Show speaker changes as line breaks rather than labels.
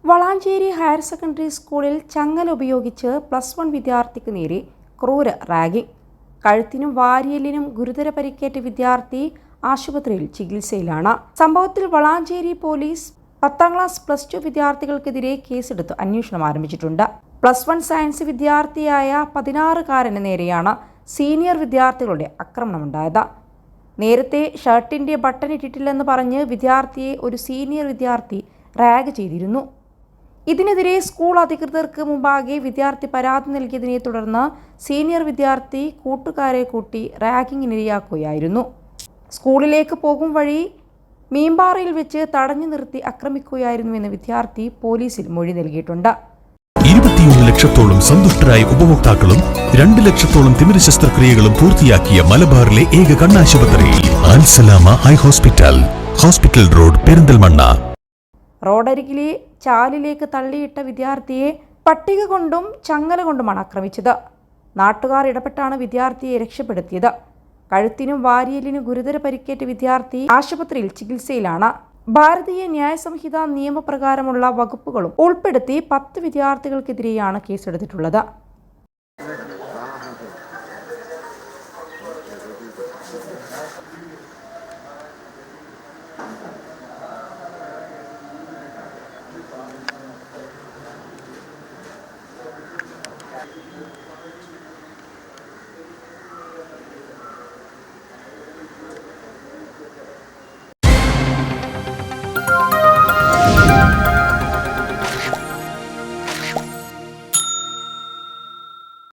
Valanchery higher secondary സ്കൂളിൽ ചങ്ങല ഉപയോഗിച്ച് +1 വിദ്യാർത്ഥിക്ക് നേരെ ക്രൂര റാഗിംഗ്. കഴുത്തിനും വാരിയെല്ലിനും ഗുരുതര പരിക്കേറ്റ വിദ്യാർത്ഥി ആശുപത്രിയിൽ ചികിത്സയിലാണ്. സംഭവത്തിൽ വളാഞ്ചേരി പോലീസ് 10ാം ക്ലാസ് +2 വിദ്യാർത്ഥികൾക്കെതിരെ കേസെടുത്ത് അന്വേഷണം ആരംഭിച്ചിട്ടുണ്ട്. +1 സയൻസ് വിദ്യാർത്ഥിയായ 16-കാരന് നേരെയാണ് സീനിയർ വിദ്യാർത്ഥികളുടെ ആക്രമണമുണ്ടായത്. നേരത്തെ ഷർട്ടിന്റെ ബട്ടൺ ഇട്ടിട്ടില്ലെന്ന് പറഞ്ഞ് വിദ്യാർത്ഥിയെ ഒരു സീനിയർ വിദ്യാർത്ഥി റാഗ് ചെയ്തിരുന്നു. ഇതിനെതിരെ സ്കൂൾ അധികൃതർക്ക് മുമ്പാകെ വിദ്യാർത്ഥി പരാതി നൽകിയതിനെ തുടർന്ന് സീനിയർ വിദ്യാർത്ഥി കൂട്ടുകാരെ കൂട്ടി റാഗിങ്ങിനിരയാക്കുകയായിരുന്നു. സ്കൂളിലേക്ക് പോകും വഴി മീമ്പാറയിൽ വെച്ച് തടഞ്ഞു നിർത്തി ആക്രമിക്കുകയായിരുന്നുവെന്ന് വിദ്യാർത്ഥി പോലീസിൽ മൊഴി നൽകിയിട്ടുണ്ട്.
21 ലക്ഷത്തോളം സന്തുഷ്ടരായ ഉപഭോക്താക്കളും 2 ലക്ഷത്തോളം തിമിര ശസ്ത്രക്രിയകളും പൂർത്തിയാക്കിയ മലബാറിലെ ഏക കണ്ണാശുപത്രി Al Salama eye hospital, hospital road, Perinthalmanna.
റോഡരികിലെ ചാലിലേക്ക് തള്ളിയിട്ട വിദ്യാർത്ഥിയെ പട്ടിക കൊണ്ടും ചങ്ങല കൊണ്ടുമാണ് ആക്രമിച്ചത്. നാട്ടുകാർ ഇടപെട്ടാണ് വിദ്യാർത്ഥിയെ രക്ഷപ്പെടുത്തിയത്. കഴുത്തിനും വാരിയെല്ലിനും ഗുരുതര പരിക്കേറ്റ വിദ്യാർത്ഥി ആശുപത്രിയിൽ ചികിത്സയിലാണ്. ഭാരതീയ ന്യായ സംഹിത നിയമപ്രകാരമുള്ള വകുപ്പുകളും ഉൾപ്പെടുത്തി 10 വിദ്യാർത്ഥികൾക്കെതിരെയാണ് കേസെടുത്തിട്ടുള്ളത്.